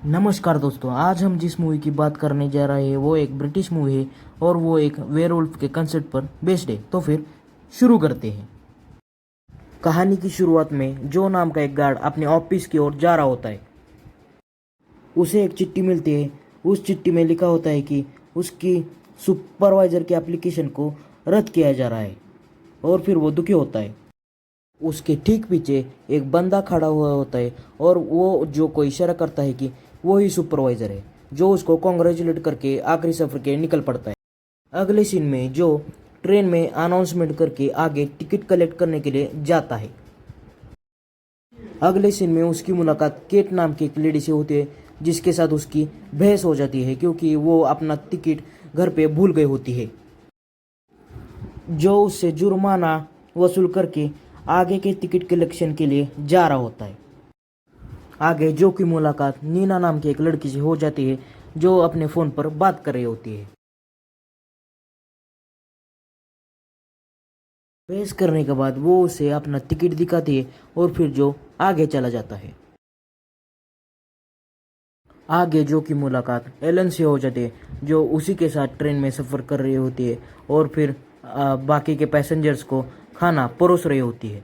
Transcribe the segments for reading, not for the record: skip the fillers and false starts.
नमस्कार दोस्तों, आज हम जिस मूवी की बात करने जा रहे हैं वो एक ब्रिटिश मूवी है और वो एक वेयरवुल्फ के कंसेप्ट पर बेस्ड है। तो फिर शुरू करते हैं। कहानी की शुरुआत में जो नाम का एक गार्ड अपने ऑफिस की ओर जा रहा होता है। उसे एक चिट्ठी मिलती है। उस चिट्ठी में लिखा होता है कि उसकी सुपरवाइजर के एप्लीकेशन को रद्द किया जा रहा है और फिर वो दुखी होता है। उसके ठीक पीछे एक बंदा खड़ा हुआ होता है और वो जो को इशारा करता है कि वो ही सुपरवाइजर है, जो उसको कॉन्ग्रेचुलेट करके आखिरी सफ़र के निकल पड़ता है। अगले सीन में जो ट्रेन में अनाउंसमेंट करके आगे टिकट कलेक्ट करने के लिए जाता है। अगले सीन में उसकी मुलाकात केट नाम की एक लेडी से होती है, जिसके साथ उसकी बहस हो जाती है क्योंकि वो अपना टिकट घर पे भूल गई होती है। जो उससे जुर्माना वसूल करके आगे के टिकट कलेक्शन के लिए जा रहा होता है। आगे जो की मुलाकात नीना नाम की एक लड़की से हो जाती है, जो अपने फ़ोन पर बात कर रही होती है। बहस करने के बाद वो उसे अपना टिकट दिखाती है और फिर जो आगे चला जाता है। आगे जो की मुलाकात एलन से हो जाती है, जो उसी के साथ ट्रेन में सफ़र कर रही होती है और फिर बाकी के पैसेंजर्स को खाना परोस रही होती है।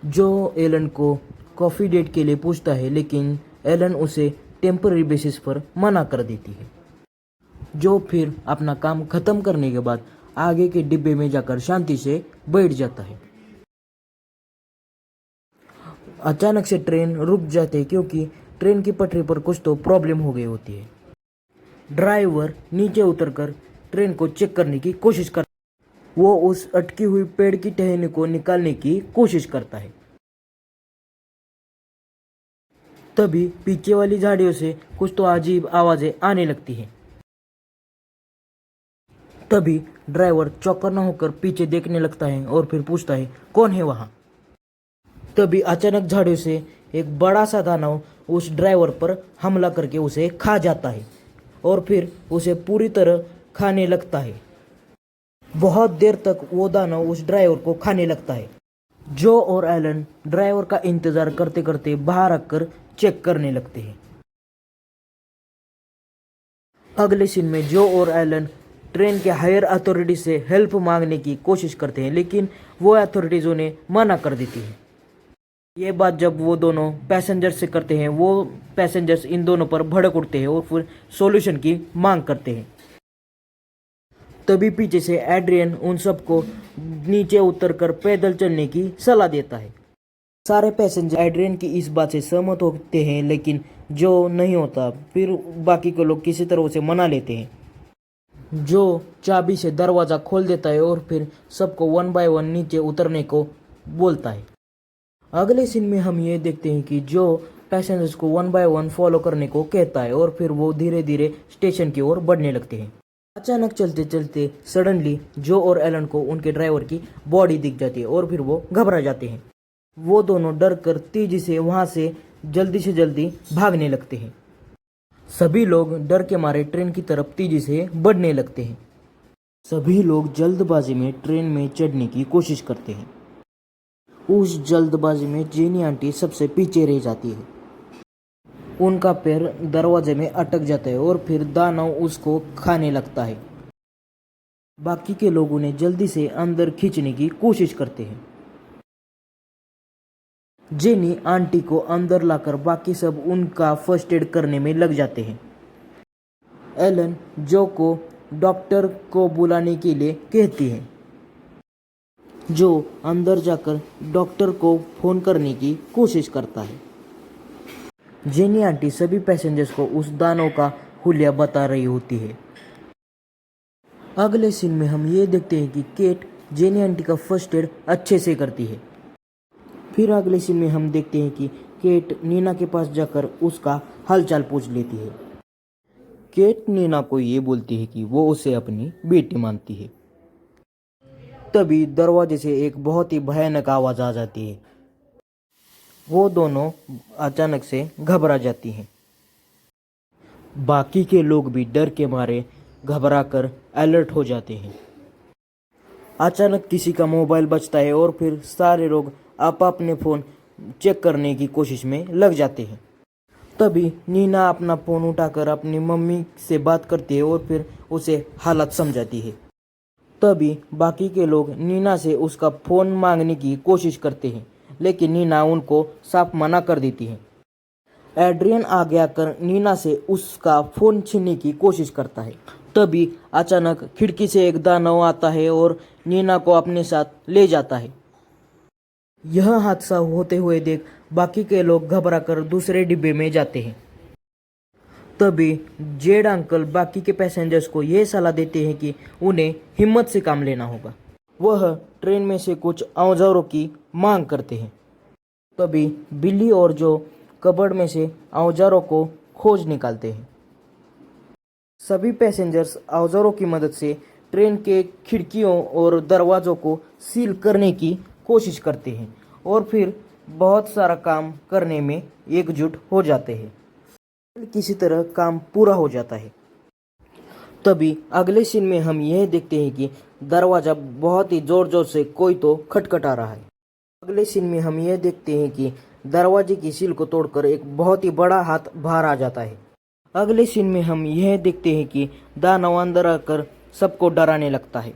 जो एलन को कॉफ़ी डेट के लिए पूछता है, लेकिन एलन उसे टेम्पररी बेसिस पर मना कर देती है। जो फिर अपना काम ख़त्म करने के बाद आगे के डिब्बे में जाकर शांति से बैठ जाता है। अचानक से ट्रेन रुक जाती है क्योंकि ट्रेन की पटरी पर कुछ तो प्रॉब्लम हो गई होती है। ड्राइवर नीचे उतरकर ट्रेन को चेक करने की कोशिश करता है। वो उस अटकी हुई पेड़ की टहनी को निकालने की कोशिश करता है। तभी पीछे वाली झाड़ियों से कुछ तो अजीब आवाज़ें आने लगती हैं। तभी ड्राइवर चौकन्ना होकर पीछे देखने लगता है और फिर पूछता है, कौन है वहाँ? तभी अचानक झाड़ियों से एक बड़ा सा दानव उस ड्राइवर पर हमला करके उसे खा जाता है और फिर उसे पूरी तरह खाने लगता है। बहुत देर तक वो दानव उस ड्राइवर को खाने लगता है। जो और एलन ड्राइवर का इंतजार करते करते बाहर आकर चेक करने लगते हैं। अगले सीन में जो और एलन ट्रेन के हायर अथॉरिटी से हेल्प मांगने की कोशिश करते हैं, लेकिन वो अथॉरिटीज उन्हें मना कर देती है। ये बात जब वो दोनों पैसेंजर्स से करते हैं, वो पैसेंजर्स इन दोनों पर भड़क उठते हैं और फिर सॉल्यूशन की मांग करते हैं। तभी पीछे से एड्रियन उन सबको नीचे उतरकर पैदल चलने की सलाह देता है। सारे पैसेंजर एड्रियन की इस बात से सहमत होते हैं, लेकिन जो नहीं होता। फिर बाकी के लोग किसी तरह उसे मना लेते हैं। जो चाबी से दरवाज़ा खोल देता है और फिर सबको वन बाय वन नीचे उतरने को बोलता है। अगले सीन में हम ये देखते हैं कि जो पैसेंजर्स को वन बाय वन फॉलो करने को कहता है और फिर वो धीरे धीरे स्टेशन की ओर बढ़ने लगते हैं। अचानक चलते चलते सडनली जो और एलन को उनके ड्राइवर की बॉडी दिख जाती है और फिर वो घबरा जाते हैं। वो दोनों डर कर तेजी से वहाँ से जल्दी भागने लगते हैं। सभी लोग डर के मारे ट्रेन की तरफ तेजी से बढ़ने लगते हैं। सभी लोग जल्दबाजी में ट्रेन में चढ़ने की कोशिश करते हैं। उस जल्दबाजी में जेनी आंटी सबसे पीछे रह जाती है। उनका पैर दरवाजे में अटक जाता है और फिर दानव उसको खाने लगता है। बाकी के लोग उन्हें जल्दी से अंदर खींचने की कोशिश करते हैं। जेनी आंटी को अंदर लाकर बाकी सब उनका फर्स्ट एड करने में लग जाते हैं। एलन जो को डॉक्टर को बुलाने के लिए कहती है। जो अंदर जाकर डॉक्टर को फ़ोन करने की कोशिश करता है। जेनी आंटी सभी पैसेंजर्स को उस दानव का हुलिया बता रही होती है। अगले सीन में हम ये देखते हैं कि केट जेनी आंटी का फर्स्ट एड अच्छे से करती है। फिर अगले सीन में हम देखते हैं कि केट नीना के पास जाकर उसका हालचाल पूछ लेती है। केट नीना को ये बोलती है कि वो उसे अपनी बेटी मानती है। तभी दरवाजे से एक बहुत ही भयानक आवाज़ आ जाती है। वो दोनों अचानक से घबरा जाती हैं। बाकी के लोग भी डर के मारे घबराकर अलर्ट हो जाते हैं। अचानक किसी का मोबाइल बजता है और फिर सारे लोग आप अपने फ़ोन चेक करने की कोशिश में लग जाते हैं। तभी नीना अपना फ़ोन उठाकर अपनी मम्मी से बात करती है और फिर उसे हालत समझाती है। तभी बाकी के लोग नीना से उसका फ़ोन मांगने की कोशिश करते हैं, लेकिन नीना उनको साफ मना कर देती है। एड्रियन आगे आकर नीना से उसका फ़ोन छीनने की कोशिश करता है। तभी अचानक खिड़की से एक दानव आता है और नीना को अपने साथ ले जाता है। यह हादसा होते हुए देख बाकी के लोग घबराकर दूसरे डिब्बे में जाते हैं। तभी जेड अंकल बाकी के पैसेंजर्स को यह सलाह देते हैं कि उन्हें हिम्मत से काम लेना होगा। वह ट्रेन में से कुछ औजारों की मांग करते हैं। तभी बिल्ली और जो कबर्ड में से औजारों को खोज निकालते हैं। सभी पैसेंजर्स औजारों की मदद से ट्रेन के खिड़कियों और दरवाज़ों को सील करने की कोशिश करते हैं और फिर बहुत सारा काम करने में एकजुट हो जाते हैं। किसी तरह काम पूरा हो जाता है। तभी अगले सीन में हम यह देखते हैं कि दरवाज़ा बहुत ही ज़ोर ज़ोर से कोई तो खटखटा रहा है। अगले सीन में हम यह देखते हैं कि दरवाजे की सील को तोड़कर एक बहुत ही बड़ा हाथ बाहर आ जाता है। अगले सीन में हम यह देखते हैं कि दानव अंदर आकर सबको डराने लगता है।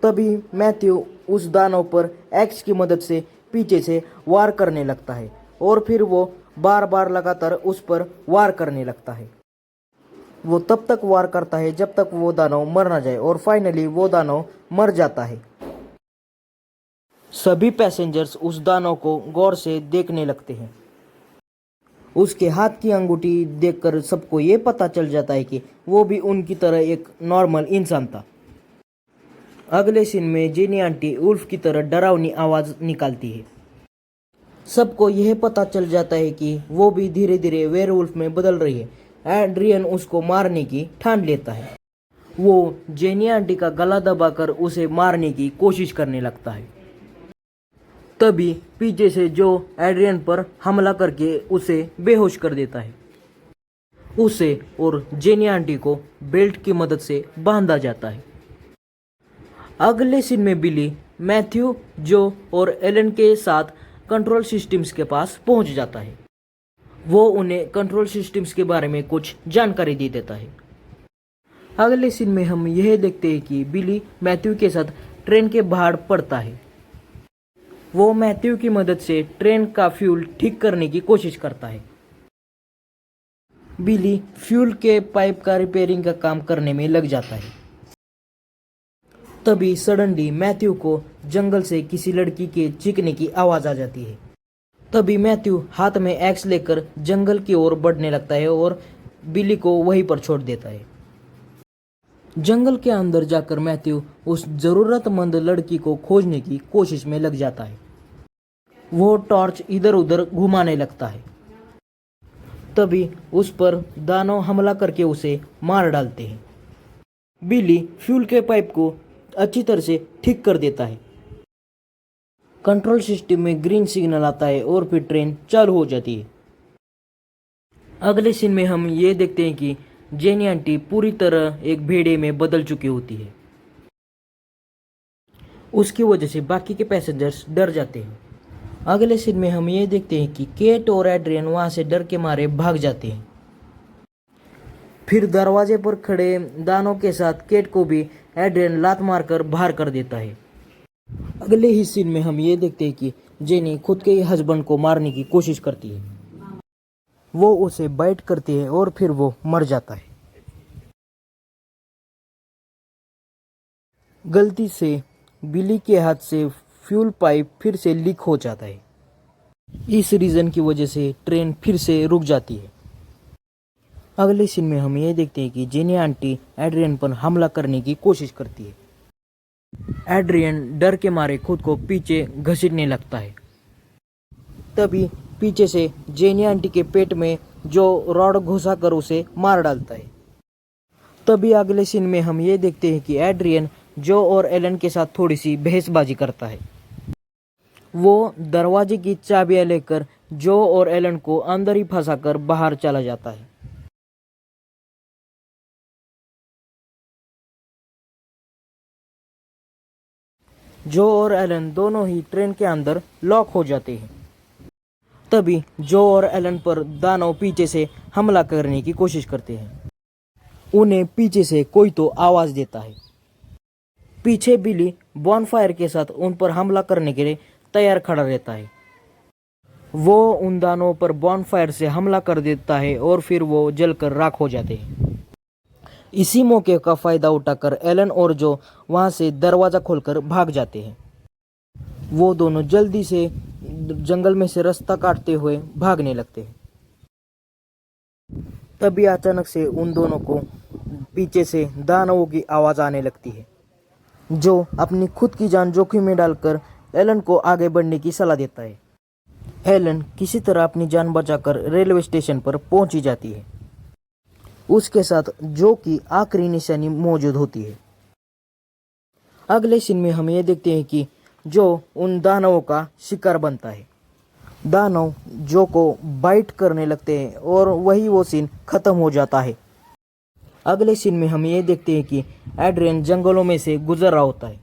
तभी मैथ्यू उस दानव पर एक्स की मदद से पीछे से वार करने लगता है और फिर वो बार बार लगातार उस पर वार करने लगता है। वो तब तक वार करता है जब तक वो दानव मर ना जाए और फाइनली वो दानव मर जाता है। सभी पैसेंजर्स उस दानव को गौर से देखने लगते हैं। उसके हाथ की अंगूठी देखकर सबको ये पता चल जाता है कि वो भी उनकी तरह एक नॉर्मल इंसान था। अगले सीन में जेनी आंटी उल्फ की तरह डरावनी आवाज़ निकालती है। सबको यह पता चल जाता है कि वो भी धीरे धीरे वेयरवुल्फ में बदल रही है। एड्रियन उसको मारने की ठान लेता है। वो जेनी आंटी का गला दबाकर उसे मारने की कोशिश करने लगता है। तभी पीछे से जो एड्रियन पर हमला करके उसे बेहोश कर देता है। उसे और जेनी आंटी को बेल्ट की मदद से बांधा जाता है। अगले सीन में बिली मैथ्यू, जो और एलन के साथ कंट्रोल सिस्टम्स के पास पहुंच जाता है। वो उन्हें कंट्रोल सिस्टम्स के बारे में कुछ जानकारी दे देता है। अगले सीन में हम यह देखते हैं कि बिली मैथ्यू के साथ ट्रेन के बाहर पड़ता है। वो मैथ्यू की मदद से ट्रेन का फ्यूल ठीक करने की कोशिश करता है। बिली फ्यूल के पाइप का रिपेयरिंग का काम करने में लग जाता है। तभी सडनली मैथ्यू को जंगल से किसी लड़की के चीखने की आवाज़ आ जाती है। तभी मैथ्यू हाथ में एक्स लेकर जंगल की ओर बढ़ने लगता है और बिली को वहीं पर छोड़ देता है। जंगल के अंदर जाकर मैथ्यू उस ज़रूरतमंद लड़की को खोजने की कोशिश में लग जाता है। वो टॉर्च इधर उधर घुमाने लगता है। तभी उस पर दानव हमला करके उसे मार डालते हैं। बिली फ्यूल के पाइप को अच्छी तरह से ठीक कर देता है। कंट्रोल सिस्टम में ग्रीन सिग्नल आता है और फिर ट्रेन चालू हो जाती है। अगले सीन में हम ये देखते हैं कि जेनी आंटी पूरी तरह एक भेड़िए में बदल चुकी होती है। उसकी वजह से बाकी के पैसेंजर्स डर जाते हैं। अगले सीन में हम ये देखते हैं कि केट और एड्रियन वहां से डर के मारे भाग जाते हैं। फिर दरवाजे पर खड़े दानों के साथ केट को भी एड्रियन लात मारकर बाहर कर देता है। अगले ही सीन में हम ये देखते हैं कि जेनी खुद के ही हस्बैंड को मारने की कोशिश करती है। वो उसे बाइट करती है और फिर वो मर जाता है। गलती से बिली के हाथ से फ्यूल पाइप फिर से लीक हो जाता है। इस रीज़न की वजह से ट्रेन फिर से रुक जाती है। अगले सीन में हम ये देखते हैं कि जेनी आंटी एड्रियन पर हमला करने की कोशिश करती है। एड्रियन डर के मारे खुद को पीछे घसीटने लगता है। तभी पीछे से जेनी आंटी के पेट में जो रॉड घुसाकर उसे मार डालता है। तभी अगले सीन में हम ये देखते हैं कि एड्रियन जो और एलन के साथ थोड़ी सी बहसबाजी करता है। वो दरवाजे की चाबियां लेकर जो और एलन को अंदर ही फंसाकर बाहर चला जाता है। जो और एलन दोनों ही ट्रेन के अंदर लॉक हो जाते हैं। तभी जो और एलन पर दानव पीछे से हमला करने की कोशिश करते हैं। उन्हें पीछे से कोई तो आवाज देता है। पीछे बिली बॉनफायर के साथ उन पर हमला करने के लिए तैयार खड़ा रहता है। वो उन दानवों पर बॉनफायर से हमला कर देता है और फिर वो जलकर राख हो जाते हैं। इसी मौके का फायदा उठाकर एलन और जो वहां से दरवाजा खोलकर भाग जाते हैं। वो दोनों जल्दी से जंगल में से रास्ता काटते हुए भागने लगते हैं। तभी अचानक से उन दोनों को पीछे से दानवों की आवाज आने लगती है, जो अपनी खुद की जान जोखिम में डालकर एलन को आगे बढ़ने की सलाह देता है। एलन किसी तरह अपनी जान बचाकर रेलवे स्टेशन पर पहुंची जाती है। उसके साथ जो की आखिरी निशानी मौजूद होती है। अगले सीन में हम ये देखते हैं कि जो उन दानवों का शिकार बनता है। दानव जो को बाइट करने लगते हैं और वही वो सीन खत्म हो जाता है। अगले सीन में हम ये देखते हैं कि एड्रियन जंगलों में से गुजर रहा होता है।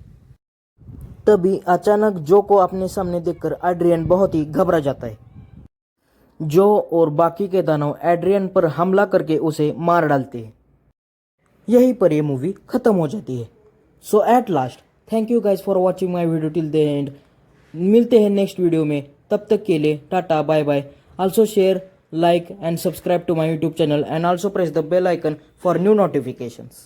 तभी अचानक जो को अपने सामने देखकर एड्रियन बहुत ही घबरा जाता है। जो और बाकी के दानव एड्रियन पर हमला करके उसे मार डालते हैं। यहीं पर यह मूवी खत्म हो जाती है। So at last thank you guys for watching my video till the end. मिलते हैं नेक्स्ट वीडियो में, तब तक के लिए tata bye bye. Also share, like and subscribe to my YouTube channel and also press the bell icon for new notifications.